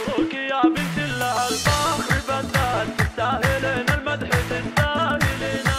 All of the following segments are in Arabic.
مبروك يا بنت الله الفخر بالذات، تستاهلين المدح تستاهلينه.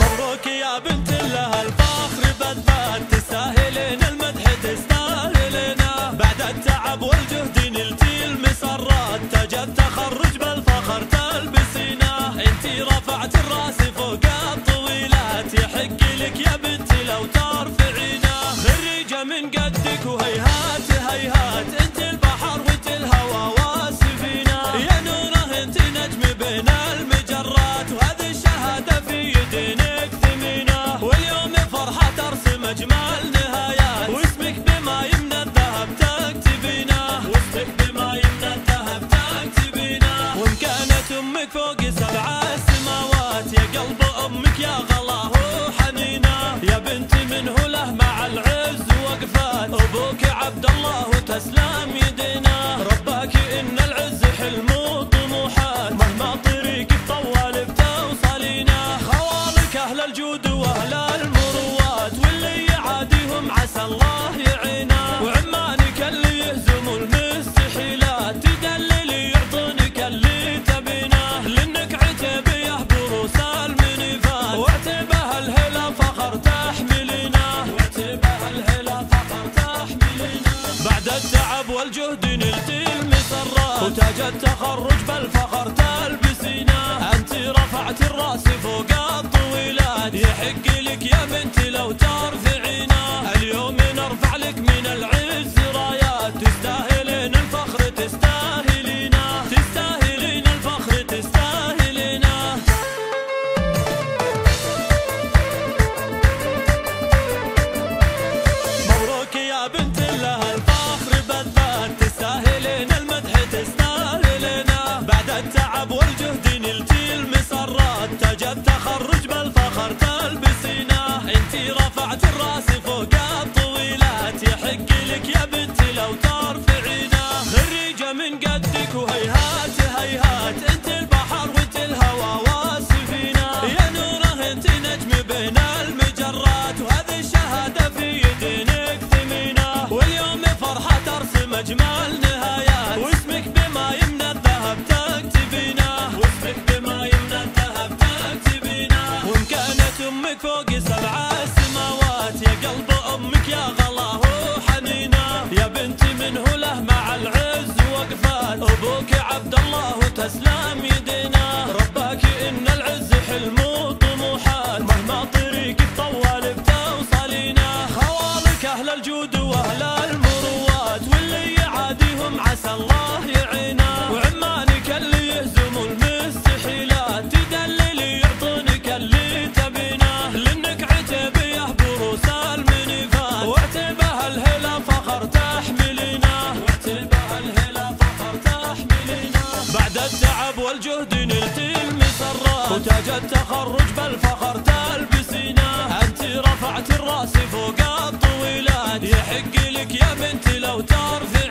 مبروك يا بنت الله الفخر بالذات، تستاهلين المدح تستاهلينه. بعد التعب والجهد نلتي المسرات، تاج التخرج بالفخر تلبسينه. انتي رفعت الراس فوق الطويلات، يحق لك يا بنتي لو ترفعينه. خريجة من قدك وهيهات هيهات، انت البحر وانت الهوى والسفينة. يا نوره انت نجم بين المجرات، وهذه الشهادة في يدينك ثمينة. واليوم فرحة ترسم اجمل نهايات، واسمك بما يمنى الذهب تكتبينه. واسمك بما يمنى الذهب تكتبينه. وان كانت امك فوق 7 سماوات، يا قلب امك يا غلاه وحنينه. يا بنتي منه له مع العز وقفات، ابوك عبد الله وتسلم يدينا. رباك ان العز حلم وطموحات، مهما طريقك طوال بتوصلينا. خوالك اهل الجود واهل المروات، واللي يعاديهم عسى الله يعينا. وعمانك اللي يهزموا المستحيلات، تدللي يعطونك اللي تبينه. لانك عتيبيه بروس المنيفات، وعتيبه الهلا فخر تحملينه. وعتيبه الهلا فخر تحملينه. بعد التعب والجهد نلتي المسرات، وتاج التخرج بالفخر تلبسينه. انت رفعت الراس فوق الطويلات، يحق لك يا بنتي لو ترفعينه. اليوم نرفع لك من العز رايات، تستاهلين الفخر تستاهلينه. تستاهلين الفخر تستاهلينه. مبروك يا بنت الله الفخر بالذات، تستاهلين المدح تستاهلينه. بعد التعب والجهد نلتي المسرات، تاج التخرج بالفخر تلبسينه. انتي رفعت الراس فوق الطويلات، يحق لك يا بنتي لو ترفعينه. خريجة من قدك وهيهات هيهات، انت البحر وانت الهوى والسفينة. يا نوره انت نجم بين المجرات، وهذه الشهادة في يدينك ثمينة. واليوم فرحة ترسم اجمل نهايات، واسمك بما يمنى الذهب تكتبينه. واسمك بما يمنى الذهب تكتبينه. وان كانت امك فوق 7 سماوات، يا قلب امك يا غلاه وحنينه. يا بنتي منه له مع العز وقفات، ابوك عبد الله وتسلم يدينا. رباك ان العز حلم وطموحات، مهما طريقك طوال بتوصلينه. خوالك اهل الجود واهل المروات، واللي يعاديهم عسى الله يعينا. وعمانك اللي يهزموا المستحيلات، تدللي يعطونك اللي تبينه. لانك عتيبيه بروس المنيفات، وعتيبه الهلا فخر تحملينه. وعتيبه الهلا فخر تحملينه. بعد التعب والجهد نلتي المسرات، وتاج التخرج بالفخر تلبسينه. انت رفعت الراس فوق الطويلات، يحق لك يا بنتي لو ترفعينه.